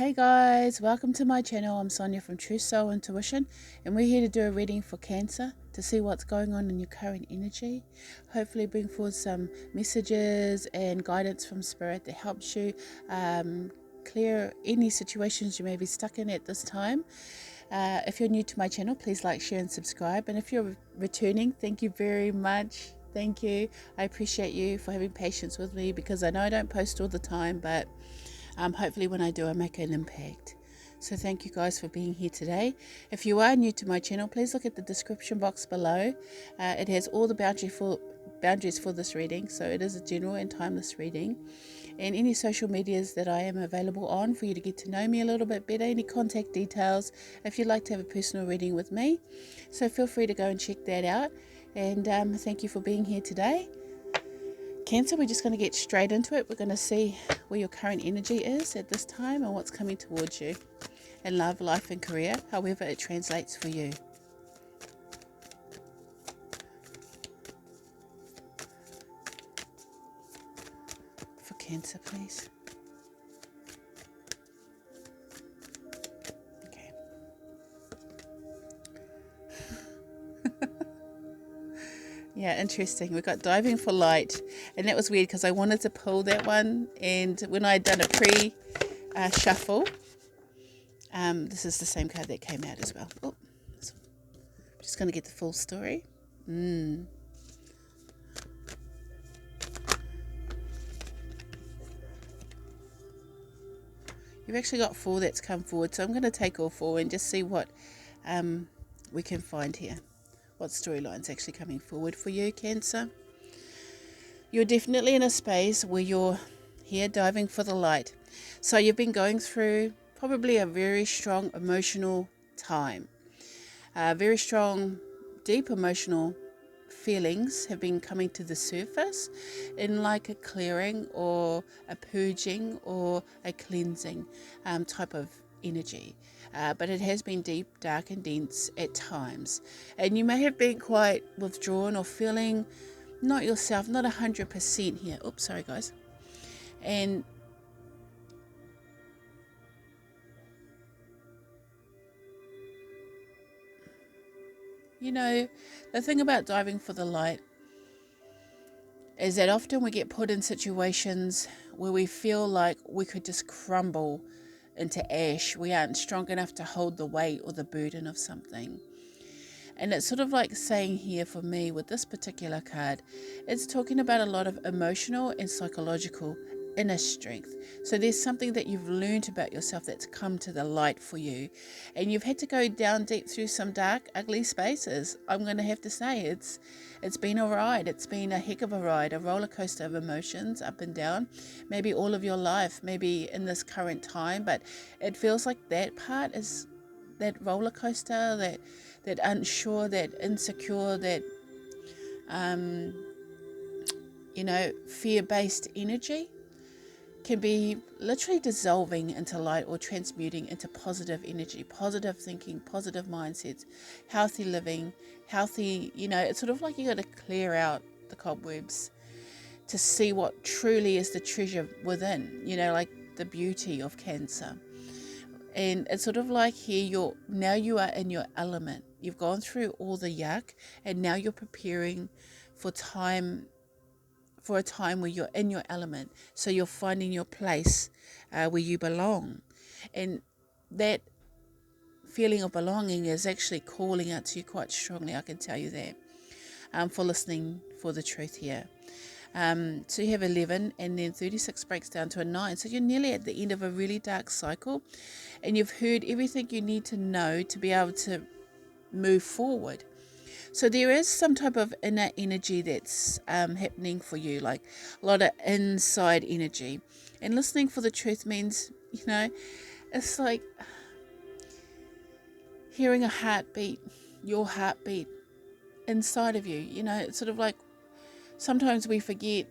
Hey guys, welcome to my channel. I'm Sonia from True Soul Intuition, and we're here to do a reading for Cancer to see what's going on in your current energy. Hopefully bring forward some messages and guidance from Spirit that helps you clear any situations you may be stuck in at this time. If you're new to my channel, please like, share and subscribe. And if you're returning, thank you very much. Thank you. I appreciate you for having patience with me, because I know I don't post all the time, but hopefully when I do, I make an impact. So thank you guys for being here today. If you are new to my channel, please look at the description box below. It has all the boundaries for this reading, so it is a general and timeless reading. And any social medias that I am available on for you to get to know me a little bit better, any contact details if you'd like to have a personal reading with me. So feel free to go and check that out. And thank you for being here today. Cancer, we're just going to get straight into it. We're going to see where your current energy is at this time and what's coming towards you in love, life and career, however it translates for you. For Cancer, please. Okay. Yeah, interesting. We got Diving for Light, and that was weird because I wanted to pull that one, and when I had done a pre-shuffle, this is the same card that came out as well. Oh, I'm just going to get the full story. You've actually got 4 that's come forward, so I'm going to take all 4 and just see what we can find here. What storyline's actually coming forward for you, Cancer? You're definitely in a space where you're here diving for the light. So you've been going through probably a very strong emotional time. Very strong, deep emotional feelings have been coming to the surface in like a clearing or a purging or a cleansing type of energy. But it has been deep, dark and dense at times. And you may have been quite withdrawn or feeling not yourself, not 100% here. Oops, sorry guys. And you know, the thing about diving for the light is that often we get put in situations where we feel like we could just crumble into ash. We aren't strong enough to hold the weight or the burden of something. And it's sort of like saying here for me with this particular card, it's talking about a lot of emotional and psychological inner strength. So there's something that you've learned about yourself that's come to the light for you, and you've had to go down deep through some dark, ugly spaces. I'm going to have to say it's been a ride. It's been a heck of a ride, a roller coaster of emotions, up and down, maybe all of your life, maybe in this current time, but it feels like that part is that roller coaster, that unsure, that insecure, that fear-based energy can be literally dissolving into light or transmuting into positive energy, positive thinking, positive mindsets, healthy living, healthy, it's sort of like you got to clear out the cobwebs to see what truly is the treasure within, like the beauty of Cancer. And it's sort of like here you are in your element. You've gone through all the yuck, and now you're preparing for a time where you're in your element. So you're finding your place where you belong. And that feeling of belonging is actually calling out to you quite strongly, I can tell you that, for listening for the truth here. So you have 11, and then 36 breaks down to a 9. So you're nearly at the end of a really dark cycle, and you've heard everything you need to know to be able to move forward. So there is some type of inner energy that's happening for you, like a lot of inside energy. And listening for the truth means, it's like hearing a heartbeat, your heartbeat inside of you. It's sort of like sometimes we forget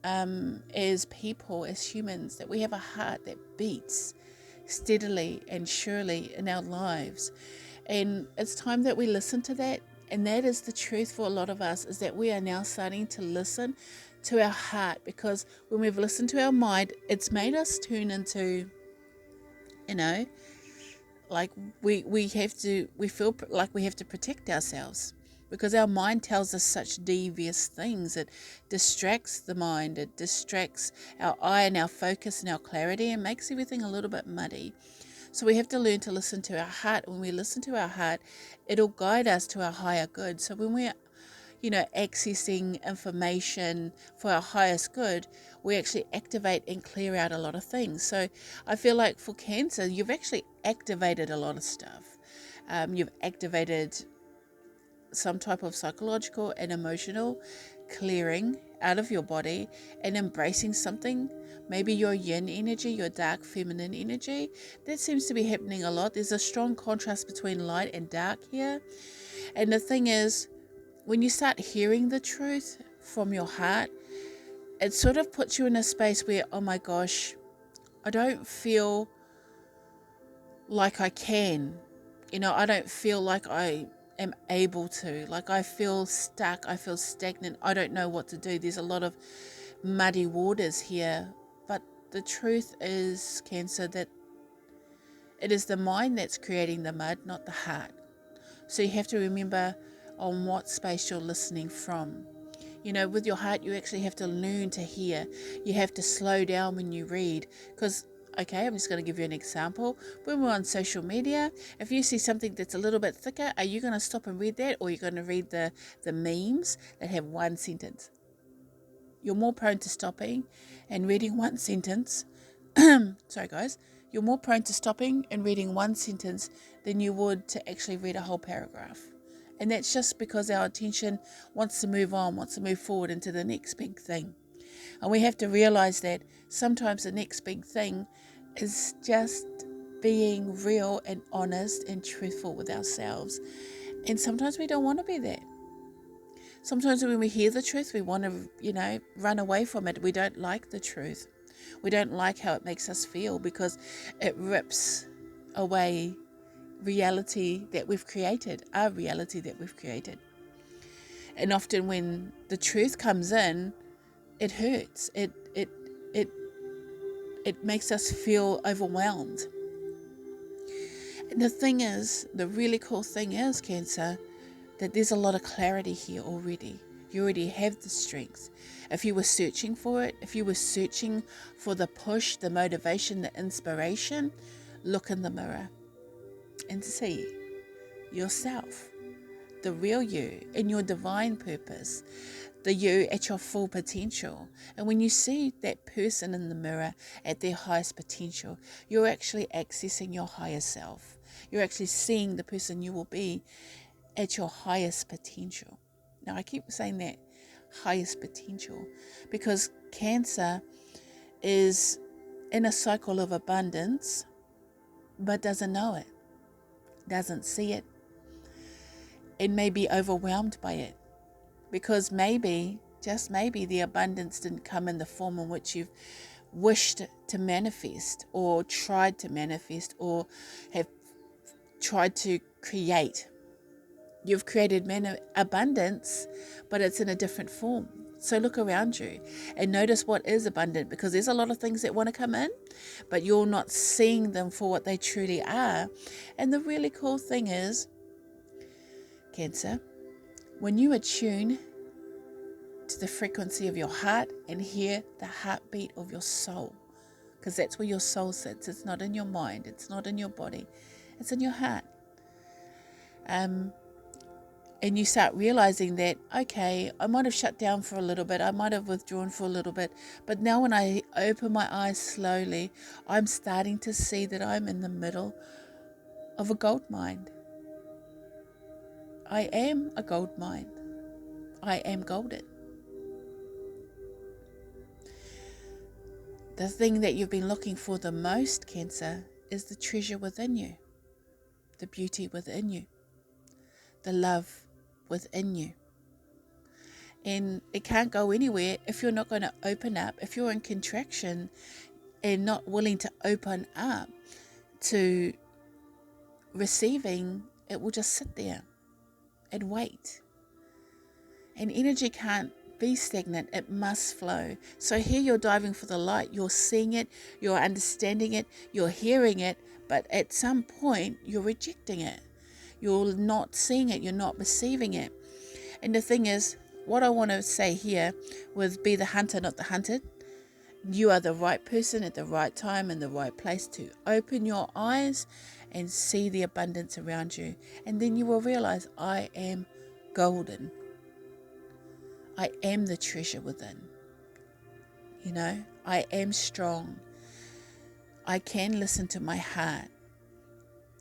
as people, as humans, that we have a heart that beats steadily and surely in our lives. And it's time that we listen to that. And that is the truth for a lot of us, is that we are now starting to listen to our heart, because when we've listened to our mind, it's made us turn into you know, like we feel like we have to protect ourselves because our mind tells us such devious things. It distracts the mind, it distracts our eye and our focus and our clarity, and makes everything a little bit muddy. So we have to learn to listen to our heart. When we listen to our heart, it'll guide us to our higher good. So when we're accessing information for our highest good, we actually activate and clear out a lot of things. So I feel like for Cancer, you've actually activated a lot of stuff. You've activated some type of psychological and emotional clearing out of your body and embracing something. Maybe your yin energy, your dark feminine energy. That seems to be happening a lot. There's a strong contrast between light and dark here. And the thing is, when you start hearing the truth from your heart, it sort of puts you in a space where, oh my gosh, I don't feel like I can. I don't feel like I am able to. Like I feel stuck. I feel stagnant. I don't know what to do. There's a lot of muddy waters here. But the truth is, Cancer, that it is the mind that's creating the mud, not the heart. So you have to remember on what space you're listening from. With your heart, you actually have to learn to hear. You have to slow down when you read. Because, okay, I'm just going to give you an example. When we're on social media, if you see something that's a little bit thicker, are you going to stop and read that? Or are you going to read the memes that have one sentence? You're more prone to stopping and reading one sentence. Sorry, guys. You're more prone to stopping and reading one sentence than you would to actually read a whole paragraph. And that's just because our attention wants to move on, wants to move forward into the next big thing. And we have to realize that sometimes the next big thing is just being real and honest and truthful with ourselves. And sometimes we don't want to be that. Sometimes when we hear the truth, we want to, run away from it. We don't like the truth. We don't like how it makes us feel because it rips away reality that we've created, our reality that we've created. And often when the truth comes in, it hurts. It makes us feel overwhelmed. And the really cool thing is, Cancer, that there's a lot of clarity here already. You already have the strength. If you were searching for it, if you were searching for the push, the motivation, the inspiration, look in the mirror and see yourself, the real you in your divine purpose, the you at your full potential. And when you see that person in the mirror at their highest potential, you're actually accessing your higher self. You're actually seeing the person you will be at your highest potential. Now, I keep saying that, highest potential, because Cancer is in a cycle of abundance, but doesn't know it, doesn't see it, and may be overwhelmed by it, because maybe, just maybe, the abundance didn't come in the form in which you've wished to manifest, or tried to manifest, or have tried to create. You've created abundance, but it's in a different form. So look around you and notice what is abundant, because there's a lot of things that want to come in, but you're not seeing them for what they truly are. And the really cool thing is, Cancer, when you attune to the frequency of your heart and hear the heartbeat of your soul, because that's where your soul sits. It's not in your mind. It's not in your body. It's in your heart. And you start realizing that, okay, I might have shut down for a little bit. I might have withdrawn for a little bit. But now when I open my eyes slowly, I'm starting to see that I'm in the middle of a gold mine. I am a gold mine. I am golden. The thing that you've been looking for the most, Cancer, is the treasure within you, the beauty within you, the love within you. And it can't go anywhere if you're not going to open up. If you're in contraction and not willing to open up to receiving, it will just sit there and wait. And energy can't be stagnant. It must flow. So here you're diving for the light. You're seeing it, you're understanding it, you're hearing it, but at some point you're rejecting it. You're not seeing it, you're not perceiving it. And the thing is, what I want to say here with be the hunter, not the hunted. You are the right person at the right time in the right place to open your eyes and see the abundance around you. And then you will realize, I am golden. I am the treasure within. You know, I am strong. I can listen to my heart.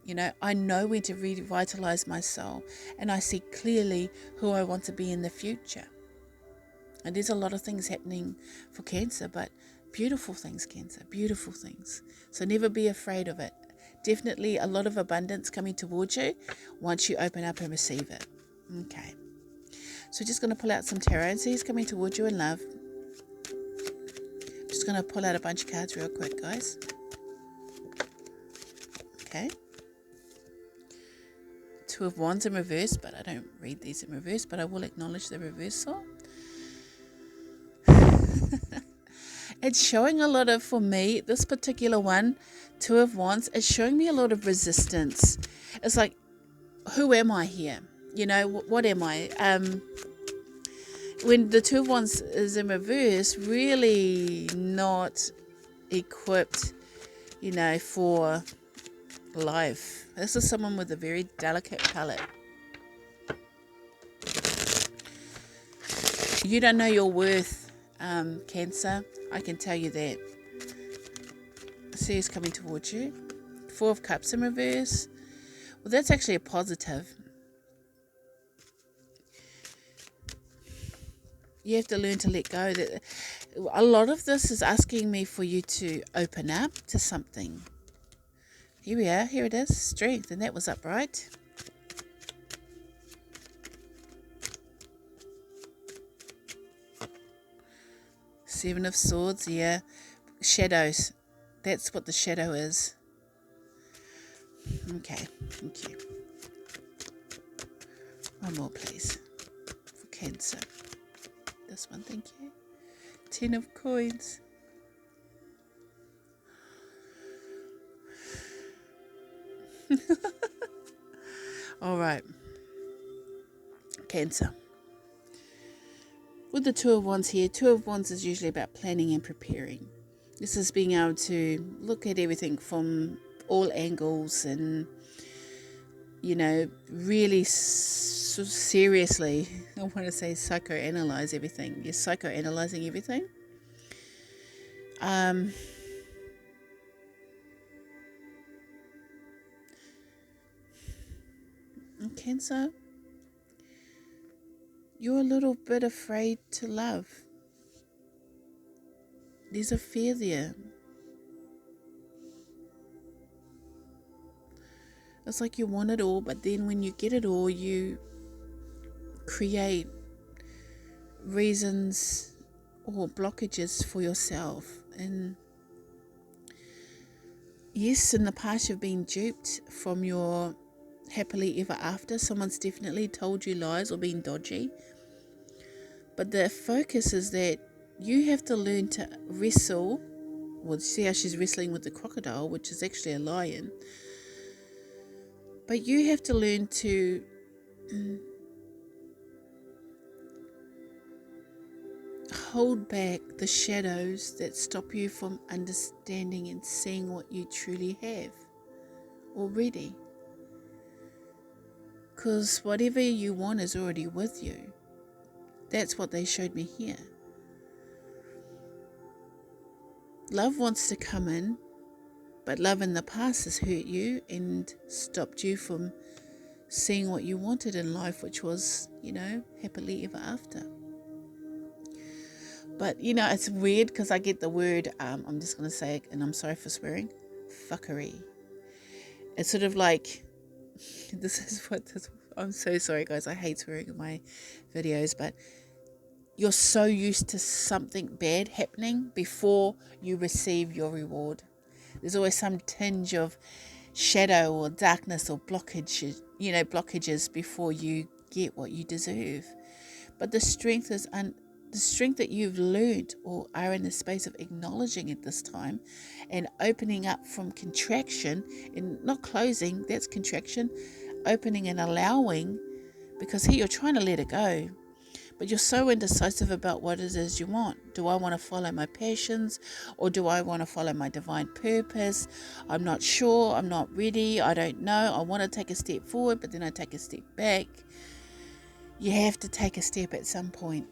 You know, I know when to revitalize my soul, and I see clearly who I want to be in the future. And there's a lot of things happening for Cancer, but beautiful things, Cancer, beautiful things. So never be afraid of it. Definitely a lot of abundance coming towards you once you open up and receive it. Okay. So just going to pull out some tarot and see who's coming towards you in love. Just going to pull out a bunch of cards real quick, guys. Okay. Two of Wands in reverse, but I don't read these in reverse, but I will acknowledge the reversal. It's showing a lot of, for me, this particular one, Two of Wands, it's showing me a lot of resistance. It's like, who am I here? You know, what am I? When the Two of Wands is in reverse, really not equipped, you know, for life. This is someone with a very delicate palette. You don't know your worth, Cancer. I can tell you that. See who's coming towards you. Four of Cups in reverse. Well, that's actually a positive. You have to learn to let go. That a lot of this is asking me for you to open up to something. Here we are. Here it is. Strength. And that was upright. Seven of Swords. Yeah. Shadows. That's what the shadow is. Okay. Thank you. One more, please. For Cancer. This one. Thank you. 10 of Coins. All right. Cancer. With the Two of Wands here, Two of Wands is usually about planning and preparing. This is being able to look at everything from all angles and, you know, really seriously, I want to say psychoanalyze everything. You're psychoanalyzing everything. Cancer, you're a little bit afraid to love. There's a fear there. It's like you want it all, but then when you get it all, you create reasons or blockages for yourself. And yes, in the past you've been duped from your happily ever after. Someone's definitely told you lies or been dodgy. But the focus is that you have to learn to wrestle. Well, see how she's wrestling with the crocodile, which is actually a lion. But you have to learn to hold back the shadows that stop you from understanding and seeing what you truly have already. Because whatever you want is already with you. That's what they showed me here. Love wants to come in, but love in the past has hurt you and stopped you from seeing what you wanted in life, which was, you know, happily ever after. But, you know, it's weird because I get the word, I'm just going to say it, and I'm sorry for swearing, fuckery. It's sort of like, I'm so sorry, guys. I hate swearing in my videos, but you're so used to something bad happening before you receive your reward. There's always some tinge of shadow or darkness or blockages before you get what you deserve. But the strength is the strength that you've learned or are in the space of acknowledging at this time and opening up from contraction and not closing, that's contraction, opening and allowing, because here you're trying to let it go. But you're so indecisive about what it is you want. Do I want to follow my passions, or do I want to follow my divine purpose? I'm not sure. I'm not ready. I don't know. I want to take a step forward, but then I take a step back. You have to take a step at some point,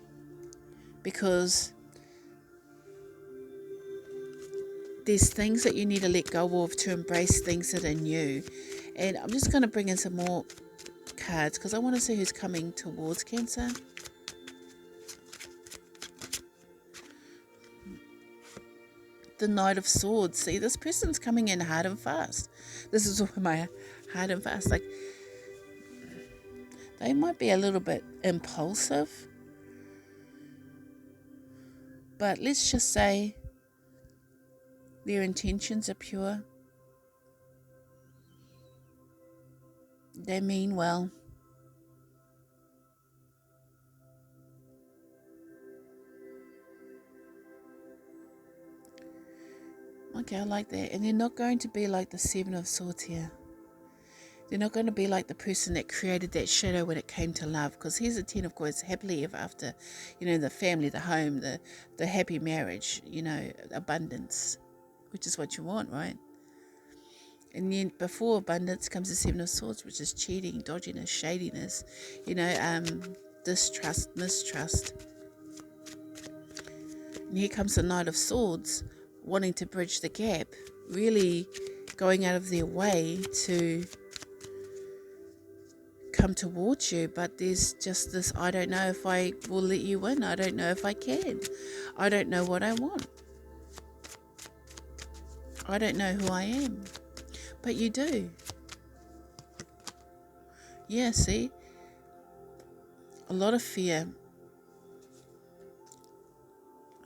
because there's things that you need to let go of to embrace things that are new. And I'm just going to bring in some more cards because I want to see who's coming towards Cancer. The Knight of Swords. See, this person's coming in hard and fast. This is my hard and fast. Like, they might be a little bit impulsive, but let's just say their intentions are pure. They mean well. Okay, I like that. And they're not going to be like the Seven of Swords here. They're not going to be like the person that created that shadow when it came to love. Because here's the Ten of Coins, happily ever after. You know, the family, the home, the happy marriage, you know, abundance, which is what you want, right? And then before abundance comes the Seven of Swords, which is cheating, dodginess, shadiness, you know, distrust, mistrust. And here comes the Knight of Swords, wanting to bridge the gap, really going out of their way to come towards you. But there's just this, I don't know if I will let you in. I don't know if I can. I don't know what I want. I don't know who I am. But you do. Yeah, see? A lot of fear.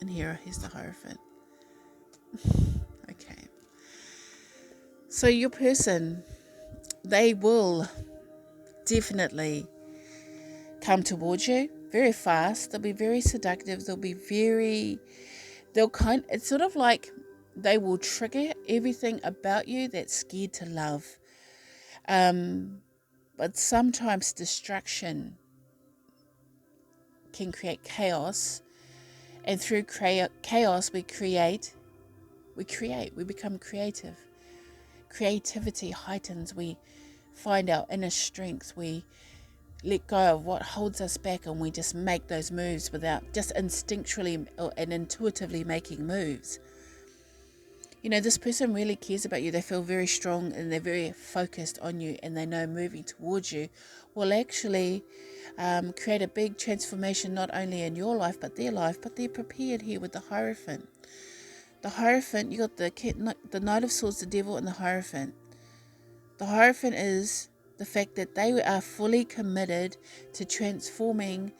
And here's the Hierophant. Okay. So your person, they will definitely come towards you very fast. They'll be very seductive. It's sort of like they will trigger everything about you that's scared to love. But sometimes distraction can create chaos. And through chaos, we become creative. Creativity heightens. We find our inner strength. We let go of what holds us back, and we just make those moves without just instinctually and intuitively making moves. You know, this person really cares about you. They feel very strong and they're very focused on you, and they know moving towards you will actually create a big transformation, not only in your life but their life. But they're prepared here with the Hierophant. The Hierophant, you got the Knight of Swords, the Devil, and the Hierophant. The Hierophant is the fact that they are fully committed to transforming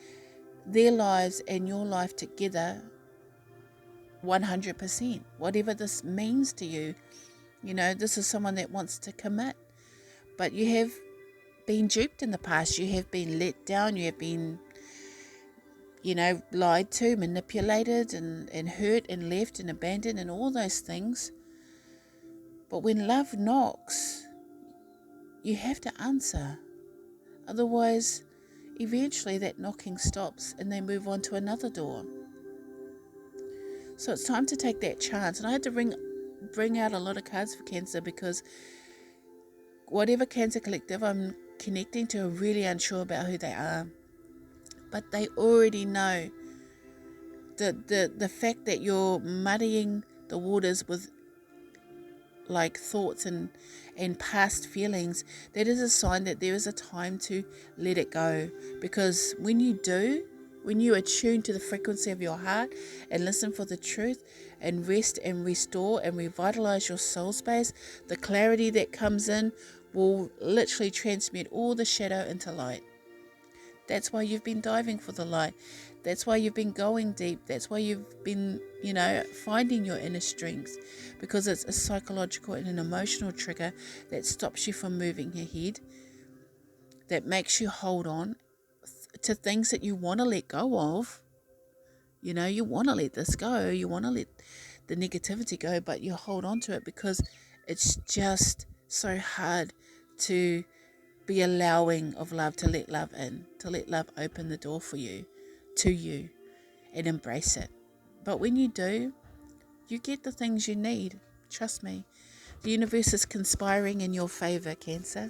their lives and your life together 100%. Whatever this means to you, you know, this is someone that wants to commit. But you have been duped in the past. You have been let down. You have been, you know, lied to, manipulated, and hurt and left and abandoned and all those things. But when love knocks, you have to answer. Otherwise, eventually that knocking stops and they move on to another door. So it's time to take that chance. And I had to bring out a lot of cards for Cancer, because whatever Cancer collective I'm connecting to are really unsure about who they are. But they already know the fact that you're muddying the waters with like thoughts and past feelings. That is a sign that there is a time to let it go. Because when you attune to the frequency of your heart and listen for the truth and rest and restore and revitalize your soul space, the clarity that comes in will literally transmute all the shadow into light. That's why you've been diving for the light. That's why you've been going deep. That's why you've been, you know, finding your inner strength, because it's a psychological and an emotional trigger that stops you from moving ahead, that makes you hold on to things that you want to let go of, You know, you want to let this go. You want to let the negativity go, but you hold on to it because it's just so hard to be allowing of love, to let love in, to let love open the door for you, to you, and embrace it. But when you do, you get the things you need. Trust me. The universe is conspiring in your favor, Cancer.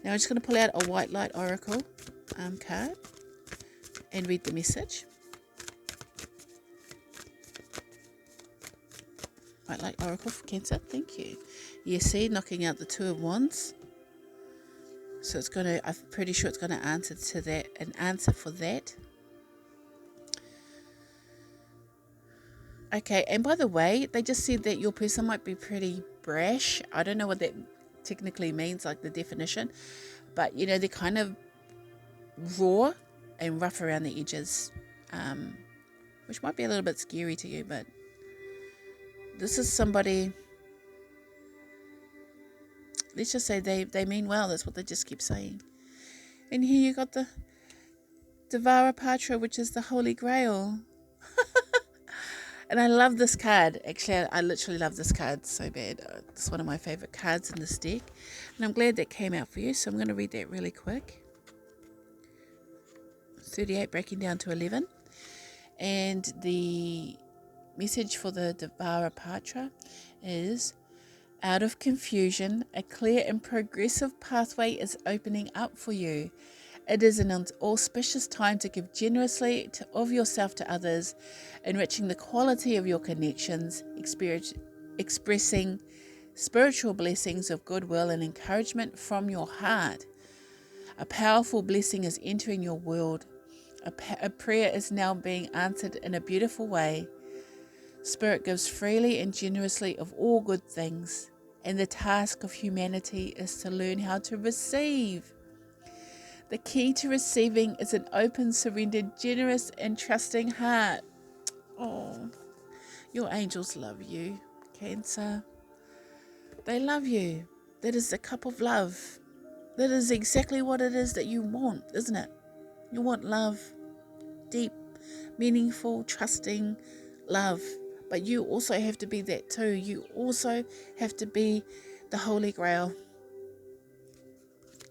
Now I'm just going to pull out a white light oracle card and read the message. White light oracle for Cancer. Thank you. You see, knocking out the Two of Wands. So it's going to, I'm pretty sure it's going to answer to that, an answer for that. Okay, and by the way, they just said that your person might be pretty brash. I don't know what that technically means, like the definition. But, you know, they're kind of raw and rough around the edges. Which might be a little bit scary to you, but this is somebody, let's just say they mean well. That's what they just keep saying. And here you got the Devara Patra, which is the Holy Grail. And I love this card. Actually, I literally love this card so bad. It's one of my favorite cards in this deck. And I'm glad that came out for you. So I'm going to read that really quick. 38 breaking down to 11. And the message for the Devara Patra is, out of confusion, a clear and progressive pathway is opening up for you. It is an auspicious time to give generously of yourself to others, enriching the quality of your connections, expressing spiritual blessings of goodwill and encouragement from your heart. A powerful blessing is entering your world. A prayer is now being answered in a beautiful way. Spirit gives freely and generously of all good things, and the task of humanity is to learn how to receive. The key to receiving is an open, surrendered, generous, and trusting heart. Oh, your angels love you, Cancer. They love you. That is the cup of love. That is exactly what it is that you want, isn't it? You want love. Deep, meaningful, trusting love. But you also have to be that too. You also have to be the Holy Grail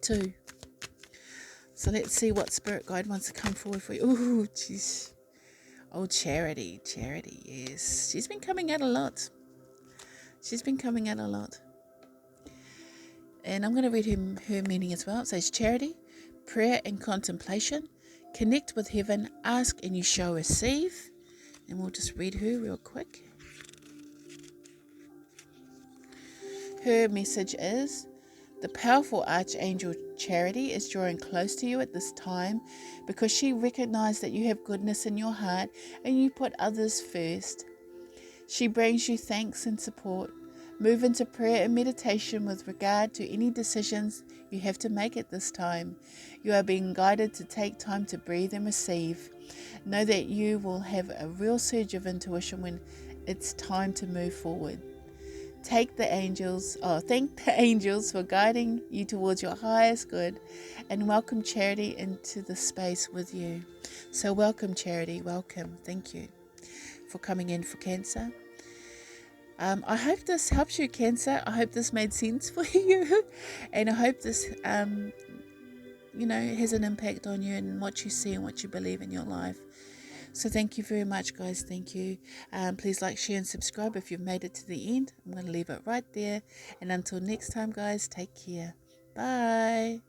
too. So let's see what Spirit Guide wants to come forward for you. Ooh, jeez. Oh, Charity, yes. She's been coming out a lot. And I'm going to read her meaning as well. It says, Charity, prayer and contemplation. Connect with heaven, ask and you shall receive. And we'll just read her real quick. Her message is, the powerful Archangel Charity is drawing close to you at this time because she recognizes that you have goodness in your heart and you put others first. She brings you thanks and support. Move into prayer and meditation with regard to any decisions you have to make at this time. You are being guided to take time to breathe and receive. Know that you will have a real surge of intuition when it's time to move forward. Thank the angels for guiding you towards your highest good, and welcome Charity into the space with you. So welcome Charity, welcome. Thank you for coming in for Cancer. I hope this helps you, Cancer. I hope this made sense for you, and I hope this has an impact on you and what you see and what you believe in your life. So thank you very much, guys. Thank you. Please like, share, and subscribe if you've made it to the end. I'm going to leave it right there. And until next time, guys, take care. Bye.